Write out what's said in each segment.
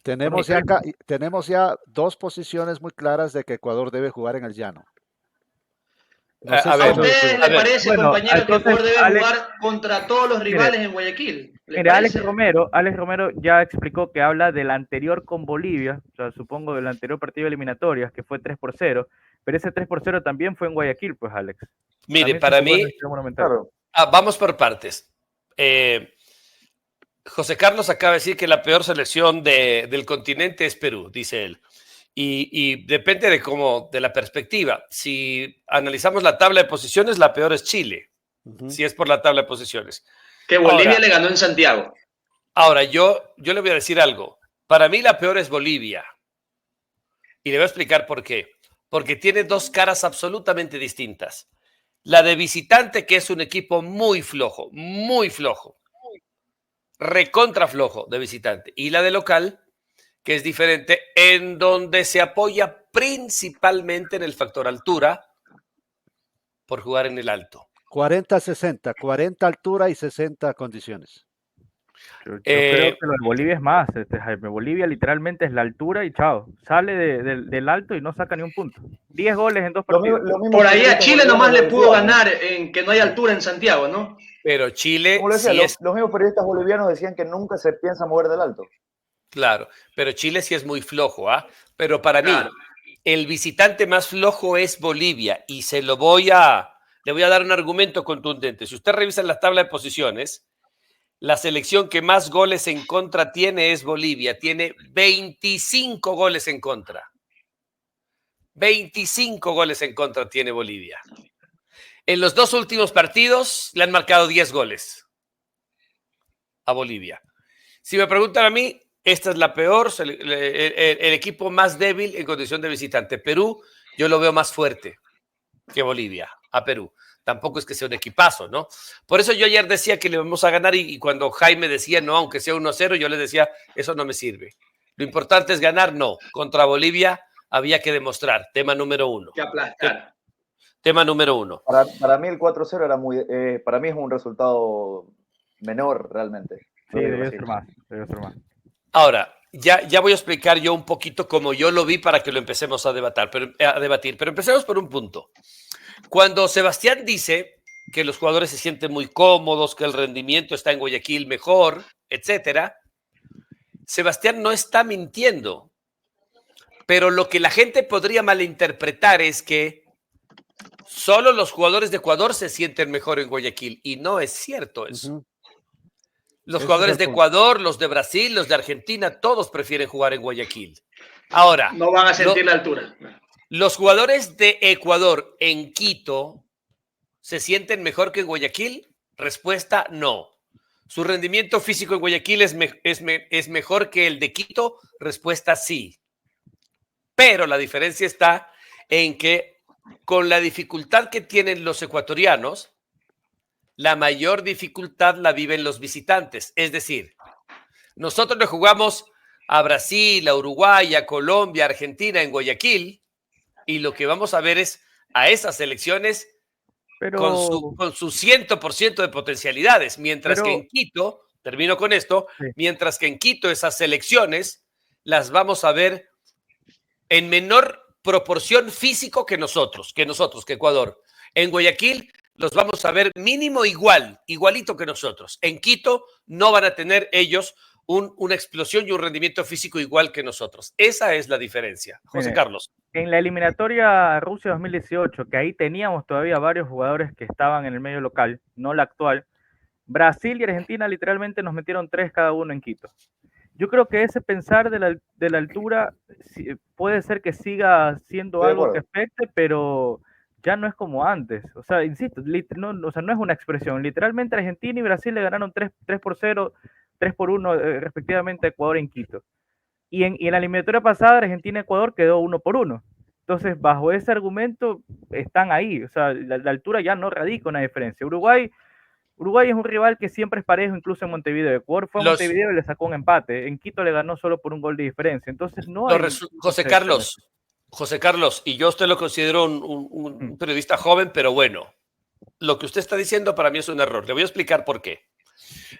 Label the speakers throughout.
Speaker 1: Tenemos ya dos posiciones muy claras de que Ecuador debe jugar en el llano.
Speaker 2: No sé
Speaker 3: ¿A ustedes les parece, compañero, que Ecuador debe jugar contra todos los rivales en Guayaquil?
Speaker 4: Mira, Alex Romero ya explicó que habla del anterior con Bolivia, o sea, supongo del anterior partido de eliminatorias, que fue 3-0, pero ese 3-0 también fue en Guayaquil, pues, Alex.
Speaker 2: Mire, para mí, claro. Vamos por partes. José Carlos acaba de decir que la peor selección del continente es Perú, dice él. Y depende de la perspectiva. Si analizamos la tabla de posiciones, la peor es Chile, si es por la tabla de posiciones.
Speaker 3: Que Bolivia le ganó en Santiago.
Speaker 2: Ahora, yo le voy a decir algo. Para mí la peor es Bolivia. Y le voy a explicar por qué. Porque tiene dos caras absolutamente distintas. La de visitante, que es un equipo muy flojo, recontra flojo de visitante. Y la de local, que es diferente, en donde se apoya principalmente en el factor altura por jugar en el alto.
Speaker 1: 40-60, 40 altura y 60 condiciones.
Speaker 4: Yo creo que lo de Bolivia es más, Jaime. Bolivia literalmente es la altura y chao. Sale del alto y no saca ni un punto. 10 goles en 2 partidos.
Speaker 3: Por ahí a Chile nomás le pudo ganar en que no hay altura en Santiago, ¿no?
Speaker 2: Pero Chile...
Speaker 5: Como lo decía, los mismos periodistas bolivianos decían que nunca se piensa mover del alto.
Speaker 2: Claro, pero Chile sí es muy flojo, ¿ah? Pero para mí, el visitante más flojo es Bolivia y le voy a dar un argumento contundente. Si usted revisa la tabla de posiciones, la selección que más goles en contra tiene es Bolivia. Tiene 25 goles en contra. 25 goles en contra tiene Bolivia. En los dos últimos partidos le han marcado 10 goles a Bolivia. Si me preguntan a mí, esta es la peor, el equipo más débil en condición de visitante. Perú, yo lo veo más fuerte que Bolivia, a Perú. Tampoco es que sea un equipazo, ¿no? Por eso yo ayer decía que le vamos a ganar y cuando Jaime decía, no, aunque sea 1-0, yo le decía, eso no me sirve. Lo importante es ganar, no. Contra Bolivia había que demostrar, tema número 1.
Speaker 3: Que aplastar.
Speaker 2: Tema número 1.
Speaker 5: Para mí el 4-0 era para mí es un resultado menor realmente.
Speaker 4: Sí, debe ser más.
Speaker 2: Ahora, ya voy a explicar yo un poquito cómo yo lo vi para que lo empecemos a debatir. Pero empecemos por un punto. Cuando Sebastián dice que los jugadores se sienten muy cómodos, que el rendimiento está en Guayaquil mejor, etcétera, Sebastián no está mintiendo. Pero lo que la gente podría malinterpretar es que solo los jugadores de Ecuador se sienten mejor en Guayaquil. Y no es cierto eso. Los jugadores de Ecuador, los de Brasil, los de Argentina, todos prefieren jugar en Guayaquil. Ahora,
Speaker 3: no van a sentir la altura.
Speaker 2: ¿Los jugadores de Ecuador en Quito se sienten mejor que en Guayaquil? Respuesta, no. ¿Su rendimiento físico en Guayaquil es mejor que el de Quito? Respuesta, sí. Pero la diferencia está en que con la dificultad que tienen los ecuatorianos, la mayor dificultad la viven los visitantes. Es decir, nosotros le jugamos a Brasil, a Uruguay, a Colombia, a Argentina en Guayaquil y lo que vamos a ver es a esas selecciones con su 100% de potencialidades, mientras que en Quito, termino con esto, mientras que en Quito esas selecciones las vamos a ver en menor proporción físico que nosotros, que Ecuador. En Guayaquil los vamos a ver mínimo igualito que nosotros. En Quito no van a tener ellos una explosión y un rendimiento físico igual que nosotros. Esa es la diferencia. José Carlos.
Speaker 4: En la eliminatoria Rusia 2018, que ahí teníamos todavía varios jugadores que estaban en el medio local, no la actual, Brasil y Argentina literalmente nos metieron 3 cada uno en Quito. Yo creo que ese pensar de la altura puede ser que siga siendo algo que afecte, pero ya no es como antes. O sea, insisto, no es una expresión. Literalmente Argentina y Brasil le ganaron 3-0, 3-1 respectivamente a Ecuador en Quito. Y en la eliminatoria pasada Argentina y Ecuador quedó 1-1. Entonces, bajo ese argumento están ahí. O sea, la altura ya no radica una diferencia. Uruguay es un rival que siempre es parejo, incluso en Montevideo. Ecuador fue a Montevideo y le sacó un empate. En Quito le ganó solo por un gol de diferencia. Entonces no hay...
Speaker 2: José Carlos, y yo usted lo considero un periodista joven, pero bueno, lo que usted está diciendo para mí es un error. Le voy a explicar por qué.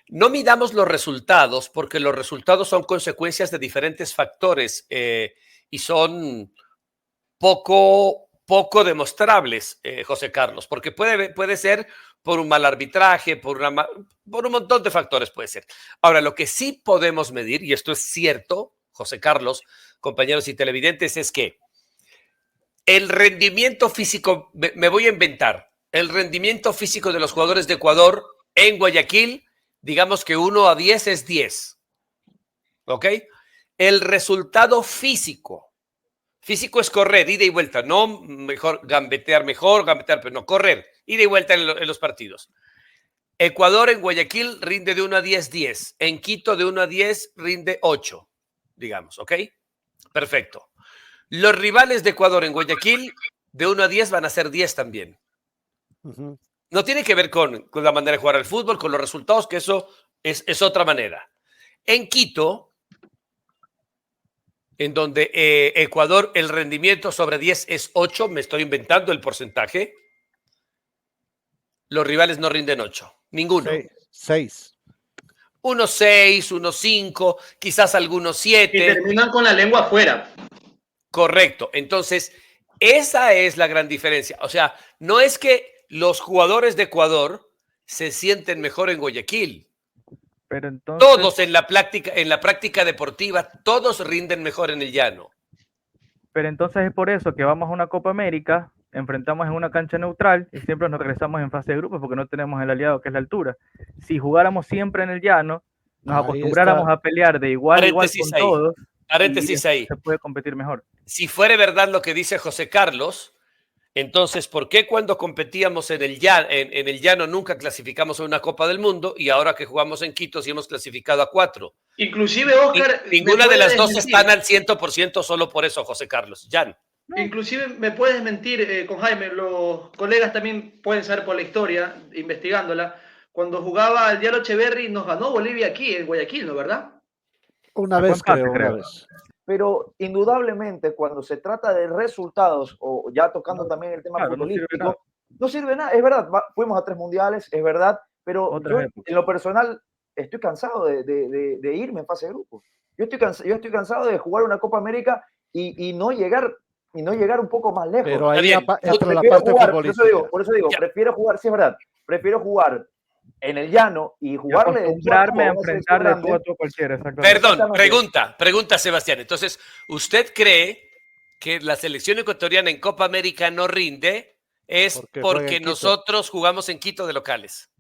Speaker 2: No midamos los resultados porque los resultados son consecuencias de diferentes factores y son poco demostrables, José Carlos, porque puede ser por un mal arbitraje, por un montón de factores puede ser. Ahora, lo que sí podemos medir, y esto es cierto, José Carlos, compañeros y televidentes, es que el rendimiento físico, me voy a inventar, el rendimiento físico de los jugadores de Ecuador en Guayaquil, digamos que 1 a 10 es 10. ¿Ok? El resultado físico es correr, ida y vuelta, no gambetear, pero no, correr, ida y vuelta en los partidos. Ecuador en Guayaquil rinde de 1 a 10, 10. En Quito de 1 a 10 rinde 8, digamos, ¿ok? Perfecto. Los rivales de Ecuador en Guayaquil de 1 a 10 van a ser 10 también.
Speaker 1: Ujú.
Speaker 2: No tiene que ver con la manera de jugar al fútbol, con los resultados, que eso es otra manera. En Quito, en donde Ecuador el rendimiento sobre 10 es 8, me estoy inventando el porcentaje, los rivales no rinden 8, ninguno.
Speaker 1: 6.
Speaker 2: 1-6, 1-5, quizás algunos 7.
Speaker 3: Y terminan con la lengua afuera.
Speaker 2: Correcto. Entonces, esa es la gran diferencia. O sea, no es que los jugadores de Ecuador se sienten mejor en Guayaquil.
Speaker 4: Pero entonces,
Speaker 2: Todos en la práctica deportiva, todos rinden mejor en el llano.
Speaker 4: pero entonces es por eso que vamos a una Copa América, enfrentamos en una cancha neutral y siempre nos regresamos en fase de grupos porque no tenemos el aliado que es la altura. Si jugáramos siempre en el llano, nos
Speaker 1: Ahí
Speaker 4: acostumbráramos
Speaker 1: está.
Speaker 4: a pelear de igual a igual con todos,
Speaker 2: Paréntesis ahí.
Speaker 4: se puede competir mejor.
Speaker 2: Si fuera verdad lo que dice José Carlos, entonces, ¿por qué cuando competíamos en el llano nunca clasificamos a una Copa del Mundo y ahora que jugamos en Quito sí hemos clasificado a 4?
Speaker 3: Inclusive, Oscar...
Speaker 2: Ninguna de las dos están al 100% solo por eso, José Carlos. Jan.
Speaker 3: Inclusive me puedes mentir con Jaime, los colegas también pueden saber por la historia, investigándola. Cuando jugaba el Diallo Echeverri nos ganó Bolivia aquí en Guayaquil, ¿no verdad?
Speaker 1: Una vez, creo. Una vez.
Speaker 5: Pero indudablemente cuando se trata de resultados, o ya tocando también el tema futbolístico, no sirve nada. Es verdad, fuimos a 3 mundiales, es verdad, pero yo en lo personal estoy cansado de irme en fase de grupos. Yo estoy cansado de jugar una Copa América y no llegar un poco más lejos.
Speaker 1: Pero ahí entra la parte futbolística.
Speaker 5: Por eso digo, prefiero jugar, sí es verdad, prefiero jugar en el llano y jugarle
Speaker 4: acostumbrarme a enfrentar de tú a tú cualquiera.
Speaker 2: Perdón, pregunta Sebastián. Entonces, ¿usted cree que la selección ecuatoriana en Copa América no rinde es porque nosotros jugamos en Quito de locales?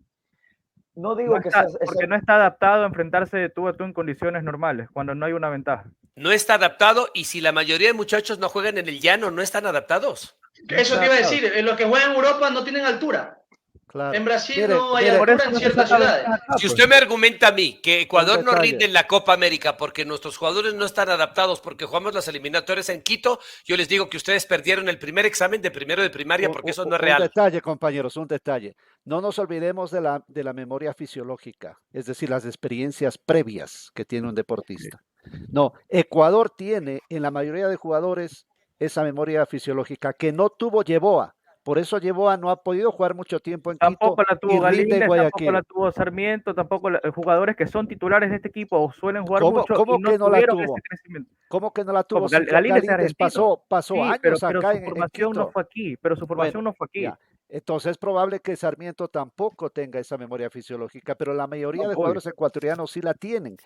Speaker 5: No digo que sea
Speaker 4: porque no está adaptado a enfrentarse de tú a tú en condiciones normales, cuando no hay una ventaja.
Speaker 2: No está adaptado, y si la mayoría de muchachos no juegan en el llano, ¿no están adaptados?
Speaker 3: Eso te iba a decir, los que juegan en Europa no tienen altura.
Speaker 1: Claro.
Speaker 3: En Brasil no hay altura en ciertas ciudades.
Speaker 2: Si usted me argumenta a mí que Ecuador no rinde en la Copa América porque nuestros jugadores no están adaptados porque jugamos las eliminatorias en Quito, yo les digo que ustedes perdieron el primer examen de primero de primaria porque eso no es real.
Speaker 1: Un detalle, compañeros, un detalle. No nos olvidemos de la memoria fisiológica, es decir, las experiencias previas que tiene un deportista. No, Ecuador tiene en la mayoría de jugadores esa memoria fisiológica que no tuvo Yeboah. Por eso Yeboah no ha podido jugar mucho tiempo en
Speaker 4: tampoco
Speaker 1: Quito.
Speaker 4: La tuvo Galíndez, tampoco la tuvo Sarmiento, tampoco jugadores que son titulares de este equipo o suelen jugar mucho y no tuvieron ese crecimiento.
Speaker 1: ¿Cómo que no la tuvo?
Speaker 4: Galíndez
Speaker 1: pasó
Speaker 4: sí,
Speaker 1: años
Speaker 4: pero
Speaker 1: acá
Speaker 4: su formación no fue aquí, pero su formación no fue aquí.
Speaker 1: Ya. Entonces es probable que Sarmiento tampoco tenga esa memoria fisiológica, pero la mayoría de jugadores ecuatorianos sí la tienen.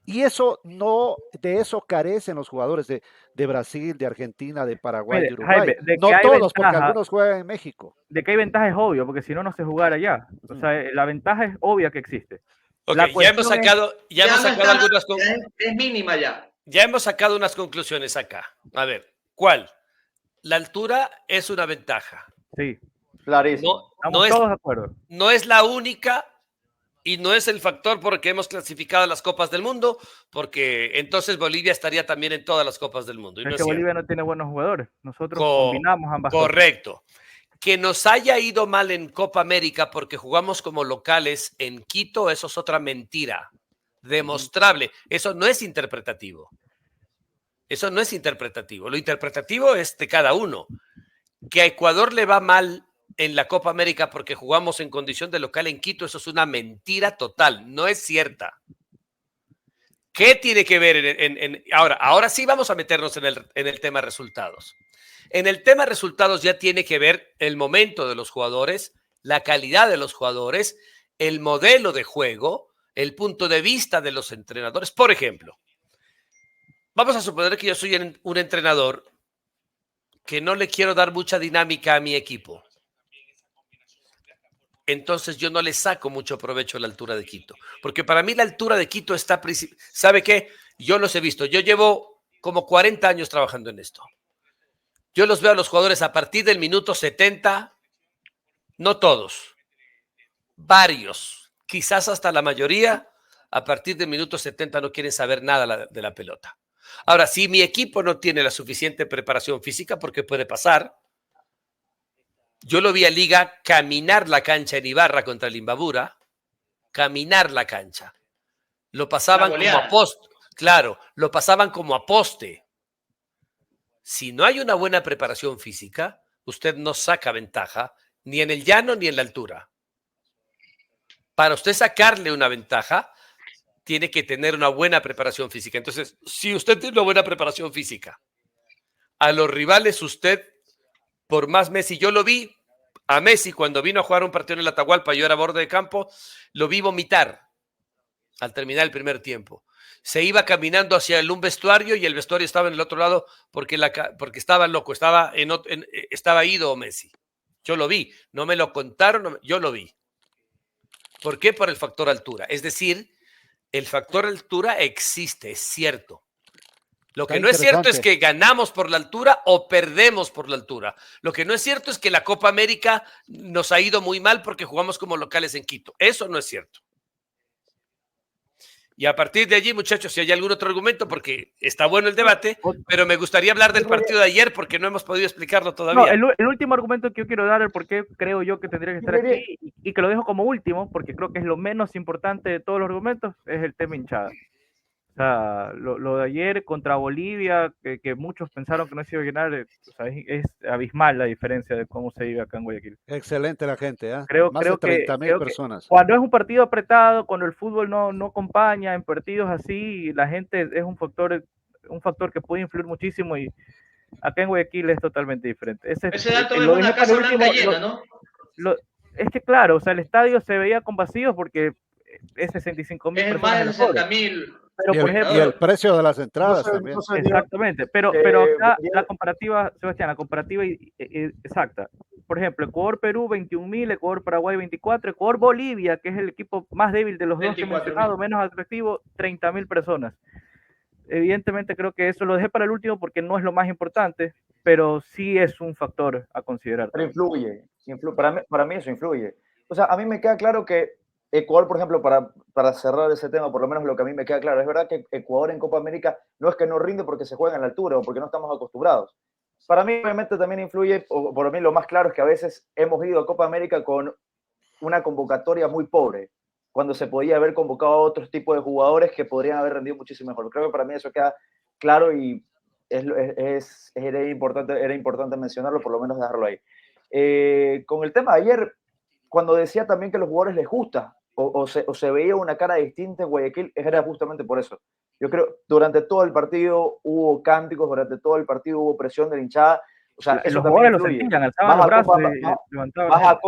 Speaker 1: Y eso de eso carecen los jugadores de Brasil, de Argentina, de Paraguay, de Uruguay.
Speaker 4: Jaime,
Speaker 1: no todos, porque algunos juegan en México.
Speaker 4: De que hay ventaja es obvio, porque si no, no se jugara allá. O sea, la ventaja es obvia que existe.
Speaker 2: Okay, ya hemos sacado algunas conclusiones.
Speaker 3: Es mínima ya.
Speaker 2: Ya hemos sacado unas conclusiones acá. A ver, ¿cuál? La altura es una ventaja.
Speaker 4: Sí.
Speaker 5: Clarísimo.
Speaker 4: Estamos todos de acuerdo.
Speaker 2: No es la única y no es el factor por el que hemos clasificado a las Copas del Mundo, porque entonces Bolivia estaría también en todas las Copas del Mundo. Y
Speaker 4: es que Bolivia no tiene buenos jugadores. Nosotros combinamos ambas
Speaker 2: cosas. Correcto. Que nos haya ido mal en Copa América porque jugamos como locales en Quito, eso es otra mentira. Demostrable. Eso no es interpretativo. Eso no es interpretativo. Lo interpretativo es de cada uno. Que a Ecuador le va mal en la Copa América porque jugamos en condición de local en Quito. Eso es una mentira total, no es cierta. ¿Qué tiene que ver ahora sí vamos a meternos en el tema resultados? En el tema resultados ya tiene que ver el momento de los jugadores, la calidad de los jugadores, el modelo de juego, el punto de vista de los entrenadores. Por ejemplo, vamos a suponer que yo soy un entrenador que no le quiero dar mucha dinámica a mi equipo. Entonces yo no le saco mucho provecho a la altura de Quito. Porque para mí la altura de Quito está... ¿Sabe qué? Yo los he visto. Yo llevo como 40 años trabajando en esto. Yo los veo a los jugadores a partir del minuto 70, no todos, varios, quizás hasta la mayoría, a partir del minuto 70 no quieren saber nada de la pelota. Ahora, si mi equipo no tiene la suficiente preparación física, porque puede pasar, yo lo vi a Liga caminar la cancha en Ibarra contra el Imbabura, caminar la cancha. Lo pasaban como a poste, claro, lo pasaban como a poste. Si no hay una buena preparación física, usted no saca ventaja ni en el llano ni en la altura. Para usted sacarle una ventaja, tiene que tener una buena preparación física. Entonces, si usted tiene una buena preparación física, a los rivales usted, por más Messi, yo lo vi a Messi cuando vino a jugar un partido en el Atahualpa, yo era borde de campo, lo vi vomitar al terminar el primer tiempo. Se iba caminando hacia un vestuario y el vestuario estaba en el otro lado porque estaba loco, estaba ido Messi. Yo lo vi, no me lo contaron, yo lo vi. ¿Por qué? Por el factor altura. Es decir, el factor altura existe, es cierto. Lo que no es cierto es que ganamos por la altura o perdemos por la altura. Lo que no es cierto es que la Copa América nos ha ido muy mal porque jugamos como locales en Quito. Eso no es cierto. Y a partir de allí, muchachos, si hay algún otro argumento, porque está bueno el debate, pero me gustaría hablar del partido de ayer porque no hemos podido explicarlo todavía.
Speaker 4: No, el último argumento que yo quiero dar, el por qué creo yo que tendría que estar aquí, y que lo dejo como último, porque creo que es lo menos importante de todos los argumentos, es el tema hinchada. O sea, lo de ayer contra Bolivia, que muchos pensaron que no se iba a llenar, o sea, es abismal la diferencia de cómo se vive acá en Guayaquil.
Speaker 1: Excelente la gente, ¿eh?
Speaker 4: Más de
Speaker 1: 30,000 personas.
Speaker 4: Cuando es un partido apretado, cuando el fútbol no acompaña en partidos así, la gente es un factor que puede influir muchísimo, y acá en Guayaquil es totalmente diferente.
Speaker 3: Ese dato es una Casa Blanca llena, ¿no?
Speaker 4: Es que claro, o sea, el estadio se veía con vacíos porque es 65,000 personas.
Speaker 3: Es más de 60,000.
Speaker 4: Pero, por ejemplo,
Speaker 1: y el precio de las entradas también.
Speaker 4: Exactamente, pero acá la comparativa, Sebastián, exacta. Por ejemplo, Ecuador-Perú, 21,000, Ecuador-Paraguay, 24, Ecuador-Bolivia, que es el equipo más débil de los dos que he mencionado, menos atractivo, 30,000 personas. Evidentemente creo que eso lo dejé para el último porque no es lo más importante, pero sí es un factor a considerar.
Speaker 5: Pero influye. Para mí eso influye. O sea, a mí me queda claro que Ecuador, por ejemplo, para cerrar ese tema, por lo menos lo que a mí me queda claro, es verdad que Ecuador en Copa América no es que no rinde porque se juega en la altura o porque no estamos acostumbrados. Para mí, obviamente, también influye, o por mí lo más claro es que a veces hemos ido a Copa América con una convocatoria muy pobre, cuando se podía haber convocado a otros tipos de jugadores que podrían haber rendido muchísimo mejor. Creo que para mí eso queda claro y era importante mencionarlo, por lo menos dejarlo ahí. Con el tema de ayer, cuando decía también que a los jugadores les gusta o se veía una cara distinta en Guayaquil, era justamente por eso. Yo creo durante todo el partido hubo cánticos, durante todo el partido hubo presión de la hinchada. O sea,
Speaker 4: los jugadores lo sentían, alzaban los brazos y levantaban.
Speaker 5: Vas a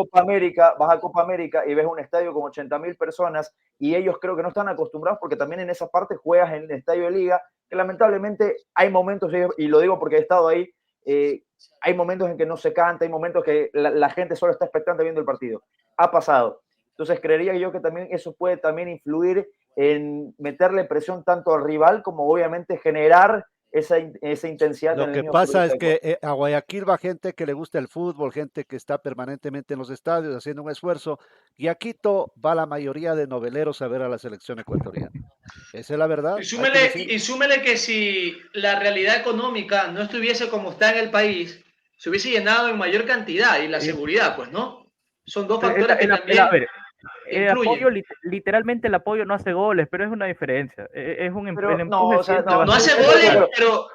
Speaker 5: Copa América y ves un estadio con 80,000 personas y ellos creo que no están acostumbrados porque también en esa parte juegas en el estadio de liga, que lamentablemente hay momentos, y lo digo porque he estado ahí, hay momentos en que no se canta, hay momentos que la gente solo está expectante viendo el partido. Ha pasado. Entonces creería yo que también eso puede también influir en meterle presión tanto al rival como obviamente generar esa intensidad.
Speaker 1: Lo que pasa es que a Guayaquil va gente que le gusta el fútbol, gente que está permanentemente en los estadios haciendo un esfuerzo, y a Quito va la mayoría de noveleros a ver a la selección ecuatoriana. Esa es la verdad.
Speaker 3: Y súmele que si la realidad económica no estuviese como está en el país, se hubiese llenado en mayor cantidad, y la seguridad, pues, ¿no? Son dos factores que también...
Speaker 4: El apoyo, literalmente el apoyo no hace goles, pero es una diferencia. Es un empuje.
Speaker 3: No hace goles, pero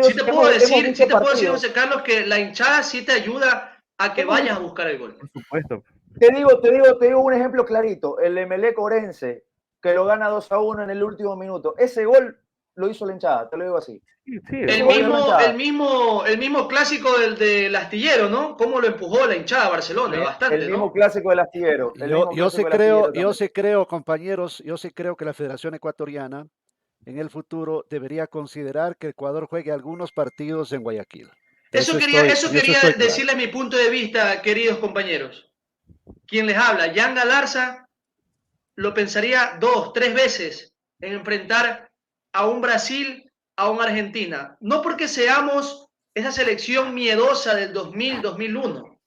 Speaker 3: sí te puedo decir, José Carlos, que la hinchada sí te ayuda a que vayas a buscar el gol.
Speaker 4: Por supuesto.
Speaker 5: Te digo un ejemplo clarito. El Emelec Orense, que lo gana 2-1 en el último minuto. Ese gol lo hizo la hinchada, te lo digo así.
Speaker 4: Sí, sí,
Speaker 3: el mismo clásico del astillero, ¿no? Cómo lo empujó la hinchada de Barcelona, bastante,
Speaker 5: El mismo
Speaker 3: ¿no?
Speaker 5: clásico del astillero.
Speaker 1: Yo sí creo, compañeros, yo sí creo que la Federación Ecuatoriana en el futuro debería considerar que Ecuador juegue algunos partidos en Guayaquil.
Speaker 3: Eso quería decirles mi punto de vista, queridos compañeros. Quien les habla, Jan Galarza, lo pensaría 2, 3 veces en enfrentar a un Brasil, a un Argentina. No porque seamos esa selección miedosa del 2000, 2001,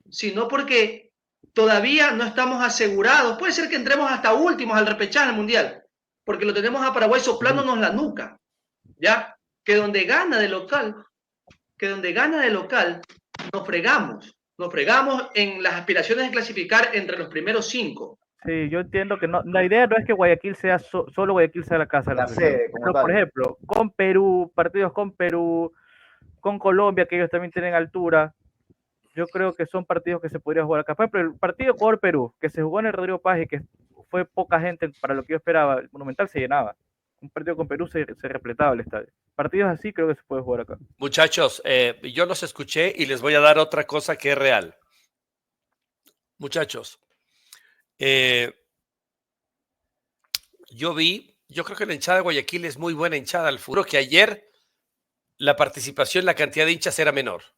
Speaker 3: sino porque todavía no estamos asegurados. Puede ser que entremos hasta últimos al repechaje del Mundial, porque lo tenemos a Paraguay soplándonos la nuca, ¿ya? Que donde gana de local, nos fregamos en las aspiraciones de clasificar entre los primeros 5.
Speaker 4: Sí, yo entiendo que no, la idea no es que Guayaquil sea solo Guayaquil sea la casa de la
Speaker 5: sede.
Speaker 4: Pero, por ejemplo, con Perú, partidos con Perú, con Colombia, que ellos también tienen altura, yo creo que son partidos que se podría jugar acá. Por ejemplo, el partido Ecuador-Perú, que se jugó en el Rodrigo Paz y que fue poca gente para lo que yo esperaba, el Monumental se llenaba. Un partido con Perú se repletaba el estadio. Partidos así creo que se puede jugar acá.
Speaker 2: Muchachos, yo los escuché y les voy a dar otra cosa que es real. Muchachos, yo creo que la hinchada de Guayaquil es muy buena hinchada al fútbol, que ayer la participación, la cantidad de hinchas era menor.